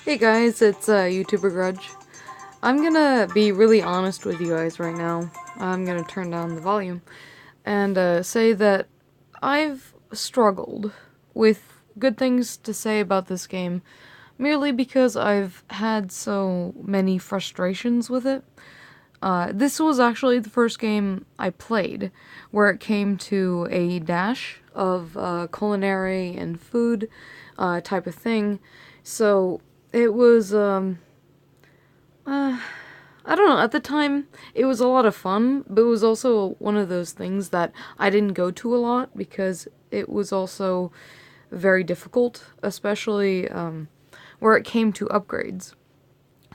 Hey guys, it's YouTuber Grudge. I'm gonna be really honest with you guys right now. I'm gonna turn down the volume and say that I've struggled with good things to say about this game merely because I've had so many frustrations with it. This was actually the first game I played where it came to a dash of culinary and food type of thing. So it was, I don't know, at the time it was a lot of fun, but it was also one of those things that I didn't go to a lot because it was also very difficult, especially where it came to upgrades.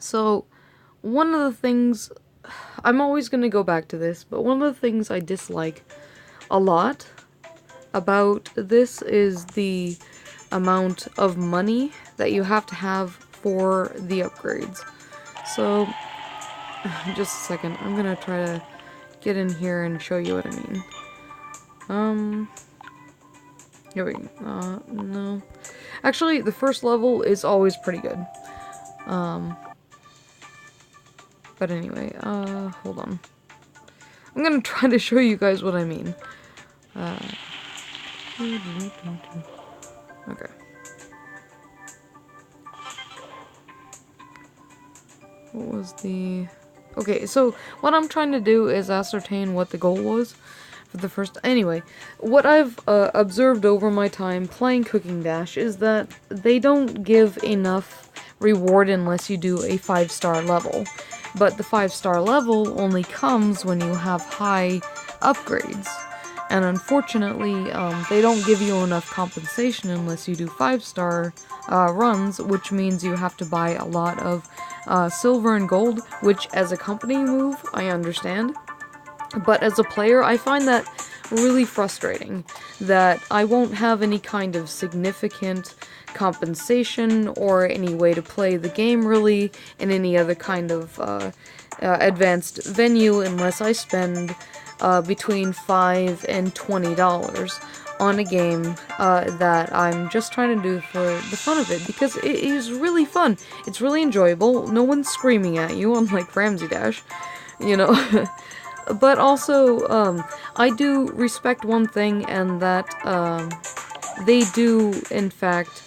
So, one of the things, I'm always going to go back to this, but one of the things I dislike a lot about this is the amount of money that you have to have for the upgrades. So, just a second, I'm gonna try to get in here and show you what I mean. Here we go. No. Actually, the first level is always pretty good. But anyway, hold on. I'm gonna try to show you guys what I mean. Okay. What was the... Okay, so what I'm trying to do is ascertain what the goal was for the first... Anyway, what I've observed over my time playing Cooking Dash is that they don't give enough reward unless you do a 5-star level. But the 5-star level only comes when you have high upgrades. And unfortunately, they don't give you enough compensation unless you do 5-star runs, which means you have to buy a lot of silver and gold, which as a company move, I understand. But as a player, I find that really frustrating, that I won't have any kind of significant compensation or any way to play the game really in any other kind of advanced venue unless I spend between $5 and $20 on a game that I'm just trying to do for the fun of it, because it is really fun. It's really enjoyable. No one's screaming at you, unlike Ramsey Dash, you know. But also, I do respect one thing, and that they do, in fact,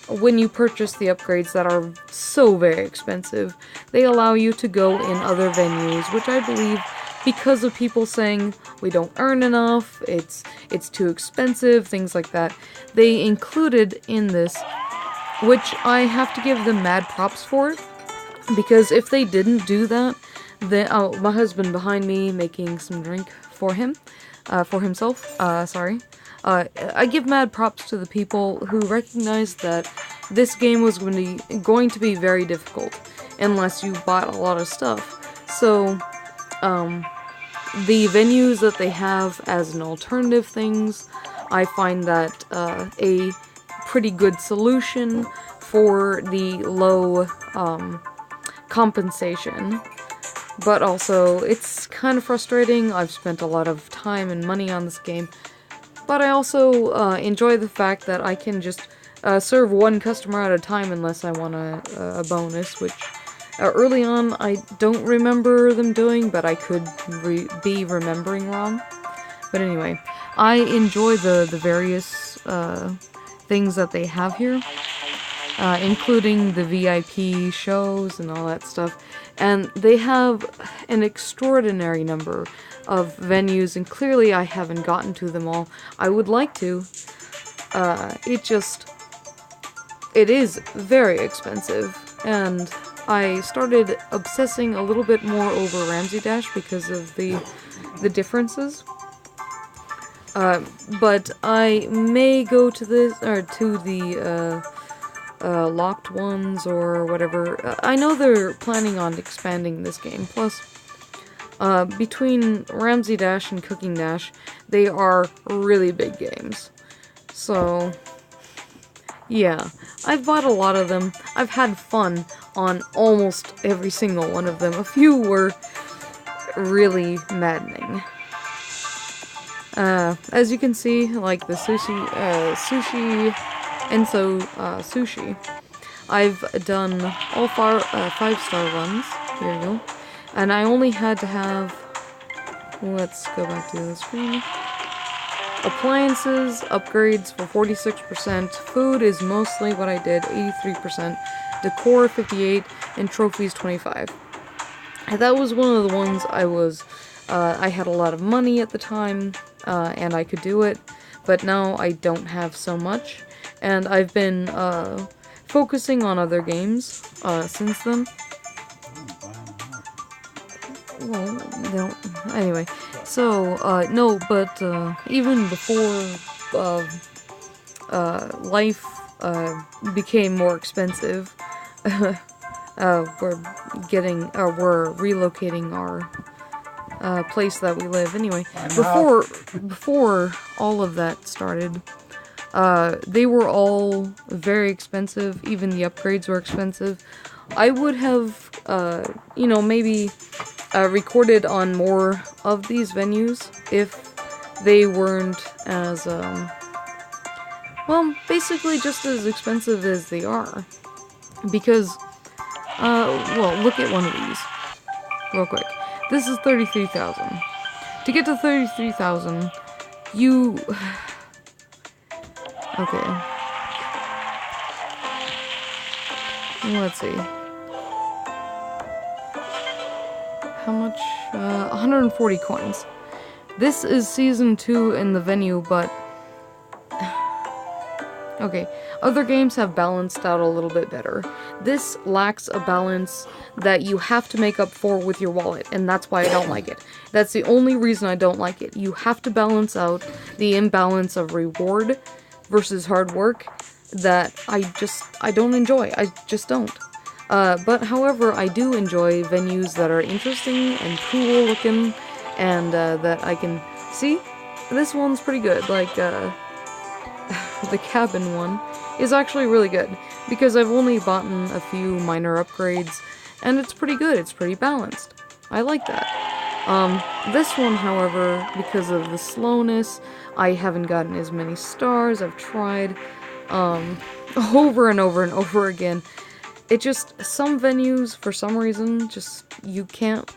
when you purchase the upgrades that are so very expensive, they allow you to go in other venues, which I believe, because of people saying we don't earn enough, it's too expensive, things like that, they included in this, which I have to give them mad props for, because if they didn't do that, then my husband behind me making some drink for him, for himself, sorry. I give mad props to the people who recognized that this game was going to be very difficult unless you bought a lot of stuff. So, the venues that they have as an alternative things, I find that a pretty good solution for the low compensation. But also, it's kind of frustrating. I've spent a lot of time and money on this game. But I also enjoy the fact that I can just serve one customer at a time unless I want a bonus, which early on I don't remember them doing, but I could be remembering wrong. But anyway, I enjoy the various things that they have here, including the VIP shows and all that stuff. And they have an extraordinary number of venues, and clearly I haven't gotten to them all. I would like to. It is very expensive, and I started obsessing a little bit more over Ramsey Dash because of the differences. But I may go to this, or to the, locked ones or whatever. I know they're planning on expanding this game. Plus, between Ramsey Dash and Cooking Dash, they are really big games. So, yeah, I've bought a lot of them. I've had fun on almost every single one of them. A few were really maddening. As you can see, like the sushi, Enso sushi, I've done all 5-star runs. Here you go. And I only had to have... Let's go back to the screen. Appliances, upgrades for 46%. Food is mostly what I did, 83%. Decor, 58%. And trophies, 25%. And that was one of the ones I was... I had a lot of money at the time, and I could do it. But now I don't have so much. And I've been focusing on other games since then. Well, no. Anyway, so, no, but, even before, life, became more expensive, we're relocating our, place that we live. Anyway, before all of that started, they were all very expensive, even the upgrades were expensive. I would have, you know, maybe... recorded on more of these venues if they weren't as, well, basically just as expensive as they are. Because, well, look at one of these, real quick. This is 33,000. To get to 33,000, you... Okay. Let's see. How much? 140 coins. This is Season 2 in the venue, but... Okay, other games have balanced out a little bit better. This lacks a balance that you have to make up for with your wallet, and that's why I don't like it. That's the only reason I don't like it. You have to balance out the imbalance of reward versus hard work that I don't enjoy. I just don't. But however, I do enjoy venues that are interesting and cool looking, and that I can see. This one's pretty good. Like the cabin one is actually really good because I've only bought a few minor upgrades, and it's pretty good. It's pretty balanced. I like that. This one, however, because of the slowness, I haven't gotten as many stars. I've tried over and over and over again. It just, some venues, for some reason, just, you can't,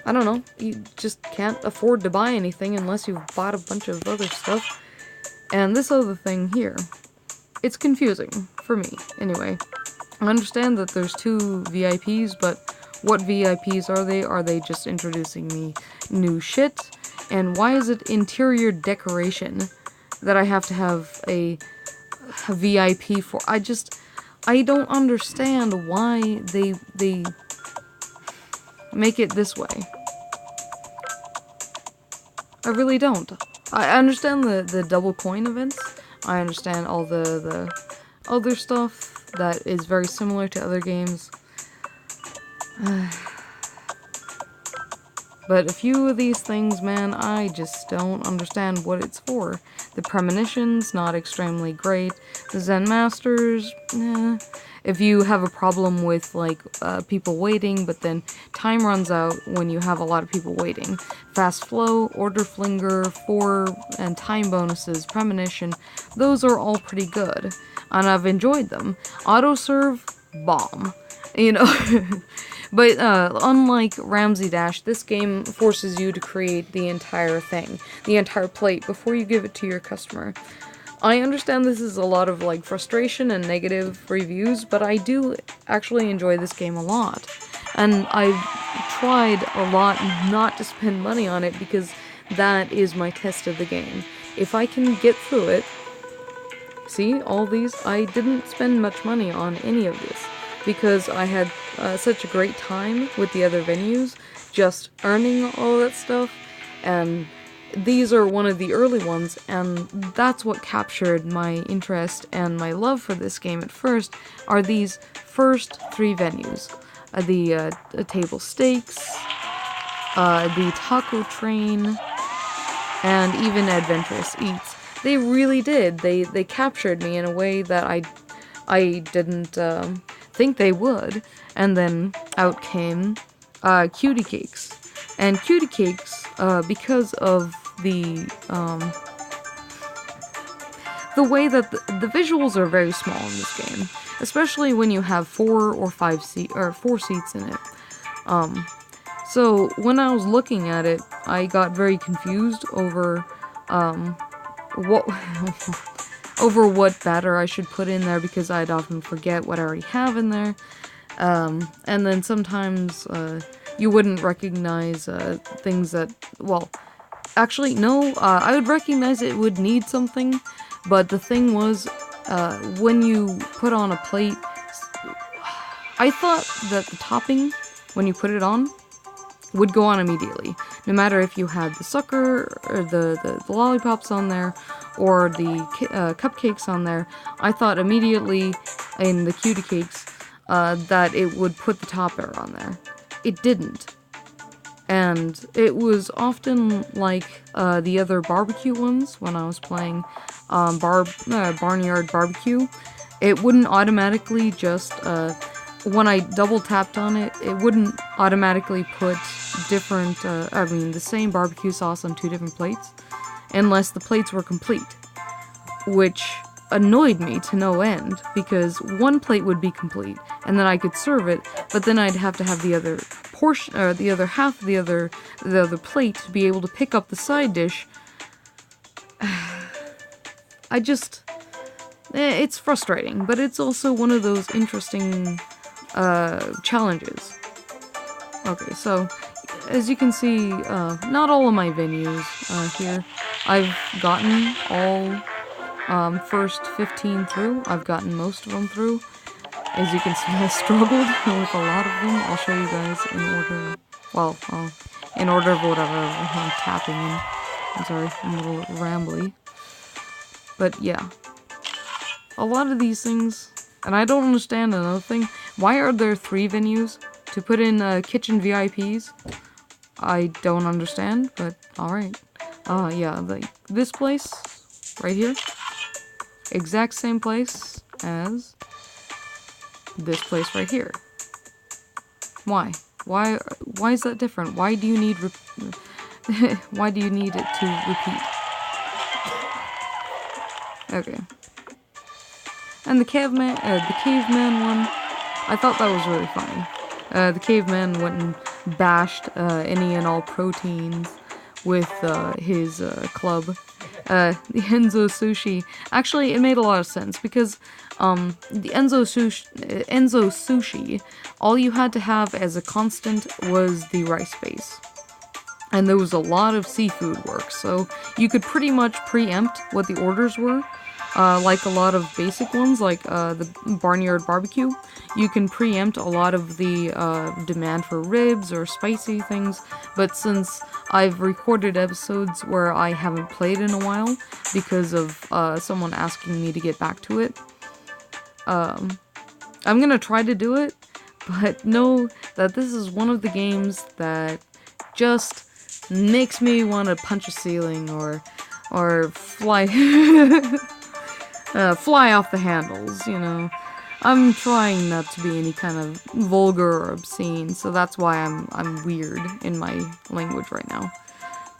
I don't know, you just can't afford to buy anything unless you've bought a bunch of other stuff. And this other thing here, it's confusing, for me, anyway. I understand that there's 2 VIPs, but what VIPs are they? Are they just introducing me new shit? And why is it interior decoration that I have to have a VIP for? I don't understand why they make it this way. I really don't. I understand the double coin events. I understand all the other stuff that is very similar to other games. But a few of these things, man, I just don't understand what it's for. The premonitions, not extremely great. The Zen Masters, if you have a problem with, like, people waiting, but then time runs out when you have a lot of people waiting. Fast Flow, Order Flinger, 4, and time bonuses, Premonition, those are all pretty good. And I've enjoyed them. Autoserve, bomb. You know... But, unlike Ramsey Dash, this game forces you to create the entire thing, the entire plate, before you give it to your customer. I understand this is a lot of, like, frustration and negative reviews, but I do actually enjoy this game a lot. And I've tried a lot not to spend money on it, because that is my test of the game. If I can get through it... See, all these? I didn't spend much money on any of this, because I had such a great time with the other venues, just earning all that stuff, and these are one of the early ones, and that's what captured my interest and my love for this game at first, are these first 3 venues. The table stakes, the taco train, and even Adventurous Eats. They really did. They captured me in a way that I didn't think they would. And then out came Cutie Cakes. And Cutie Cakes, because of the way that the visuals are very small in this game. especially when you have 4 seats in it. So when I was looking at it, I got very confused over what over what batter I should put in there, because I'd often forget what I already have in there. And then sometimes you wouldn't recognize things that, well, actually, no, I would recognize it would need something, but the thing was, when you put on a plate, I thought that the topping, when you put it on, would go on immediately. No matter if you had the sucker, or the lollipops on there, or the cupcakes on there, I thought immediately in the cutie cakes that it would put the topper on there. It didn't. And it was often like the other barbecue ones when I was playing Barnyard Barbecue. It wouldn't automatically just, when I double tapped on it, it wouldn't automatically put different, the same barbecue sauce on 2 different plates, unless the plates were complete, which annoyed me to no end, because one plate would be complete, and then I could serve it, but then I'd have to have the other portion, or the other half of the other plate to be able to pick up the side dish. It's frustrating, but it's also one of those interesting challenges. Okay, so as you can see, not all of my venues here, I've gotten all first 15 through. I've gotten most of them through. As you can see, I struggled with a lot of them. I'll show you guys in order, well, in order of whatever I'm tapping in. I'm sorry, I'm a little rambly. But yeah, a lot of these things, and I don't understand another thing. Why are there 3 venues to put in kitchen VIPs? I don't understand, but alright. Yeah, this place, right here, exact same place as this place right here. Why? Why is that different? Why do you need why do you need it to repeat? Okay. And the caveman one, I thought that was really funny. The caveman went and bashed any and all proteins with his club. The Enzo Sushi, actually, it made a lot of sense, because the Enzo Sushi, all you had to have as a constant was the rice base. And there was a lot of seafood work, so you could pretty much preempt what the orders were. Like a lot of basic ones, like the Barnyard Barbecue, you can preempt a lot of the demand for ribs or spicy things, but since I've recorded episodes where I haven't played in a while because of someone asking me to get back to it, I'm gonna try to do it, but know that this is one of the games that just makes me want to punch a ceiling or fly fly off the handles, you know. I'm trying not to be any kind of vulgar or obscene, so that's why I'm weird in my language right now.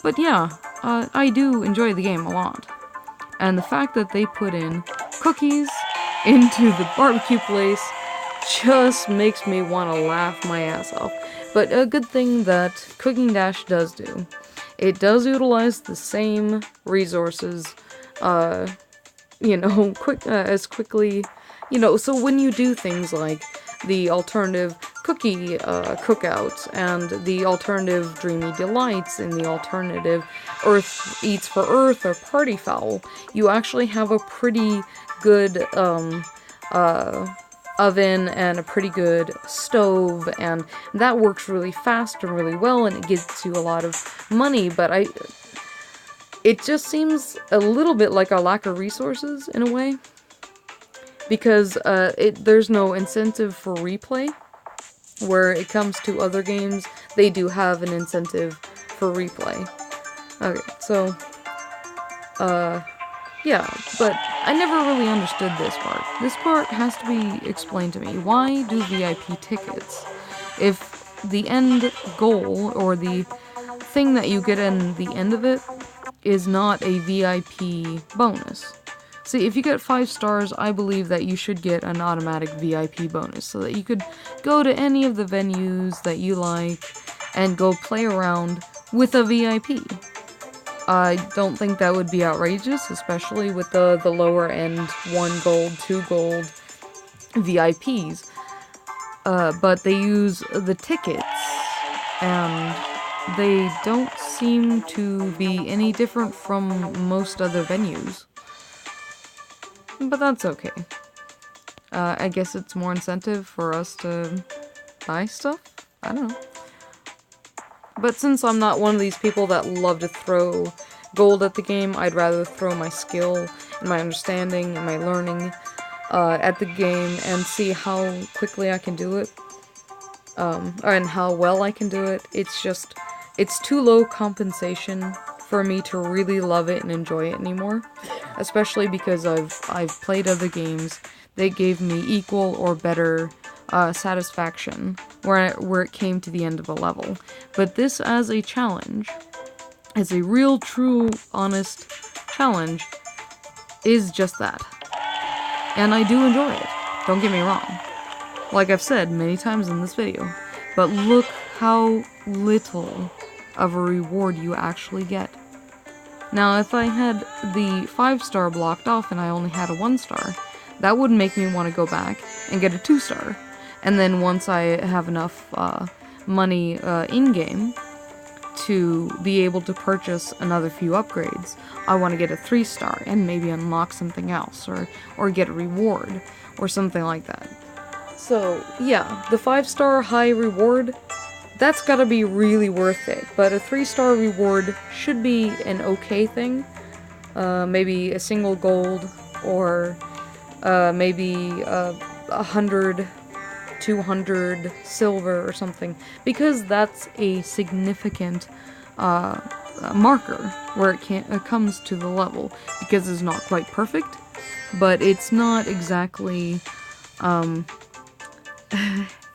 But yeah, I do enjoy the game a lot. And the fact that they put in cookies into the barbecue place just makes me want to laugh my ass off. But a good thing that Cooking Dash does do, it does utilize the same resources, you know, as quickly, you know, so when you do things like the alternative cookie cookouts and the alternative Dreamy Delights and the alternative Earth Eats for Earth or Party Foul, you actually have a pretty good oven and a pretty good stove, and that works really fast and really well, and it gets you a lot of money, but it just seems a little bit like a lack of resources, in a way, because there's no incentive for replay. Where it comes to other games, they do have an incentive for replay. Okay, so, yeah, but I never really understood this part. This part has to be explained to me. Why do VIP tickets, if the end goal, or the thing that you get in the end of it, is not a VIP bonus? See, if you get 5 stars, I believe that you should get an automatic VIP bonus, so that you could go to any of the venues that you like and go play around with a VIP. I don't think that would be outrageous, especially with the lower end 1 gold, 2 gold VIPs. But they use the tickets, and they don't seem to be any different from most other venues. But that's okay. I guess it's more incentive for us to buy stuff? I don't know. But since I'm not one of these people that love to throw gold at the game, I'd rather throw my skill and my understanding and my learning at the game and see how quickly I can do it. And how well I can do it. It's too low compensation for me to really love it and enjoy it anymore. Especially because I've played other games that gave me equal or better satisfaction where it came to the end of a level. But this as a challenge, as a real, true, honest challenge, is just that. And I do enjoy it. Don't get me wrong. Like I've said many times in this video. But look how little of a reward you actually get. Now, if I had the 5-star blocked off and I only had a 1-star, that would make me want to go back and get a 2-star. And then once I have enough money in-game to be able to purchase another few upgrades, I want to get a 3-star and maybe unlock something else, or get a reward, or something like that. So, yeah, the 5-star high reward, that's gotta be really worth it, but a 3-star reward should be an okay thing. Maybe a single gold, or maybe 100, 200 silver or something, because that's a significant marker where it comes to the level, because it's not quite perfect, but it's not exactly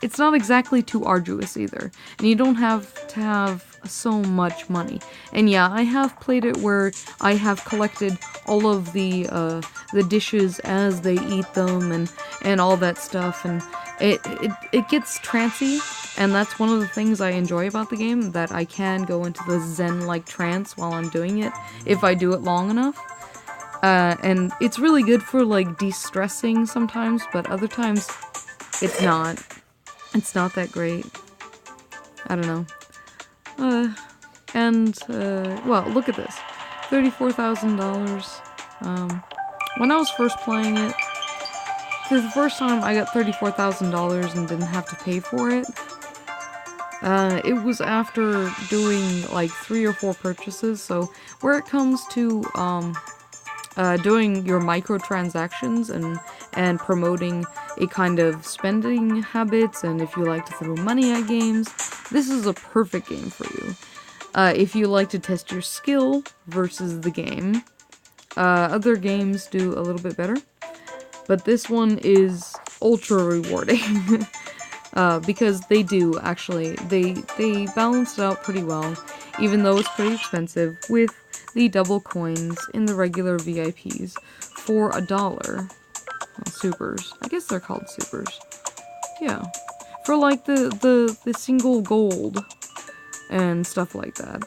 it's not exactly too arduous either, and you don't have to have so much money. And yeah, I have played it where I have collected all of the dishes as they eat them and all that stuff, and it gets trancy, and that's one of the things I enjoy about the game, that I can go into the zen-like trance while I'm doing it, if I do it long enough. And it's really good for, like, de-stressing sometimes, but other times it's not. It's not that great. I don't know. Well, look at this. $34,000. When I was first playing it, for the first time I got $34,000 and didn't have to pay for it. It was after doing like 3 or 4 purchases, so where it comes to doing your microtransactions and promoting a kind of spending habits, and if you like to throw money at games, this is a perfect game for you. If you like to test your skill versus the game, other games do a little bit better, but this one is ultra rewarding. Because they do, actually, they balance it out pretty well, even though it's pretty expensive, with the double coins in the regular VIPs for $1. Well, supers. I guess they're called supers. Yeah. For like the single gold and stuff like that.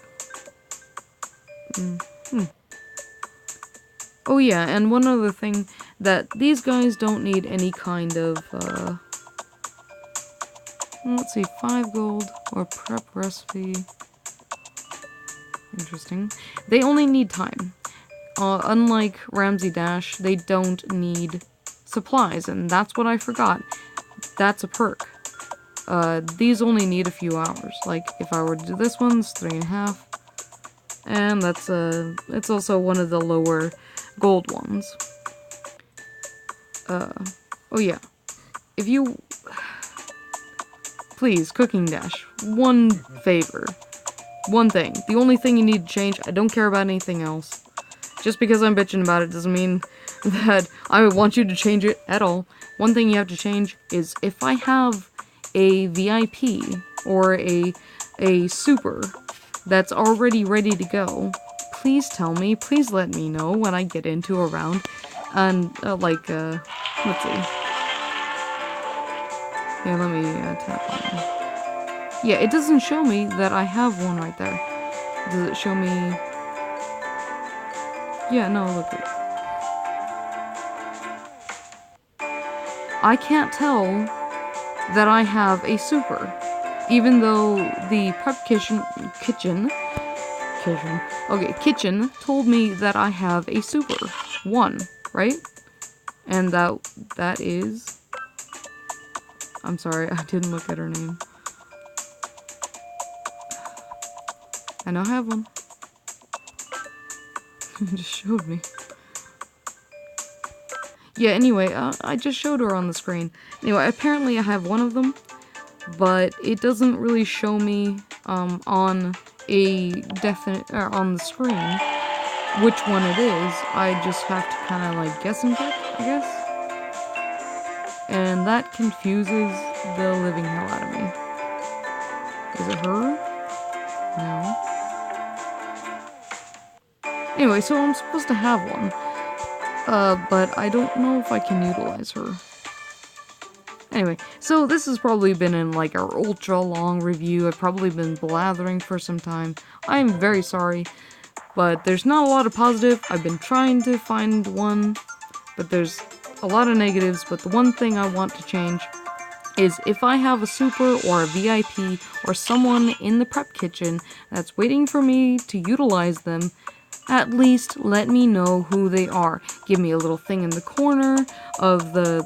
Oh yeah, and one other thing, that these guys don't need any kind of, let's see, 5 gold or prep recipe. Interesting. They only need time. Unlike Ramsey Dash, they don't need supplies, and that's what I forgot. That's a perk. These only need a few hours. Like, if I were to do this one, it's 3.5. And that's, it's also one of the lower gold ones. Oh yeah. If you... Please, Cooking Dash, one favor. One thing. The only thing you need to change, I don't care about anything else. Just because I'm bitching about it doesn't mean that I want you to change it at all. One thing you have to change is if I have a VIP or a super that's already ready to go, please tell me, please let me know when I get into a round, And, let's see. Here, let me tap on it. Yeah, it doesn't show me that I have one right there. Does it show me... Yeah, no, look. I can't tell that I have a super. Even though the prep kitchen told me that I have a super. One, right? And that is... I'm sorry, I didn't look at her name. I now have one. It just showed me. Yeah, anyway, I just showed her on the screen. Anyway, apparently I have one of them, but it doesn't really show me on a definite on the screen which one it is. I just have to kind of like guess and check, I guess. And that confuses the living hell out of me. Is it her? No. Anyway, so I'm supposed to have one. But I don't know if I can utilize her. Anyway, so this has probably been in like our ultra long review. I've probably been blathering for some time. I'm very sorry, but there's not a lot of positive. I've been trying to find one, but there's a lot of negatives. But the one thing I want to change is if I have a super or a VIP or someone in the prep kitchen that's waiting for me to utilize them, at least let me know who they are. Give me a little thing in the corner of the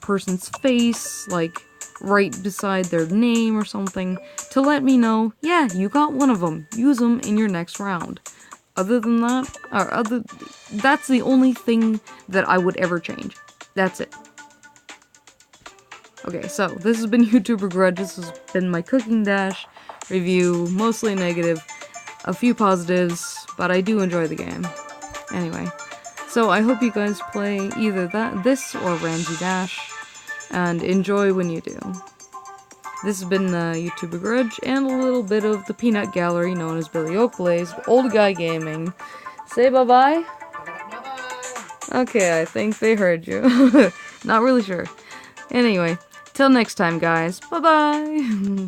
person's face, like right beside their name or something, to let me know, yeah, you got one of them. Use them in your next round. Other than that, that's the only thing that I would ever change. That's it. Okay, so this has been YouTuber Grudge. This has been my Cooking Dash review, mostly negative. A few positives, but I do enjoy the game. Anyway, so I hope you guys play either this or Ramsey Dash, and enjoy when you do. This has been YouTuber Grudge, and a little bit of the peanut gallery known as Billy Oakley's Old Guy Gaming. Say bye-bye? Bye-bye! Okay, I think they heard you. Not really sure. Anyway, till next time, guys. Bye-bye!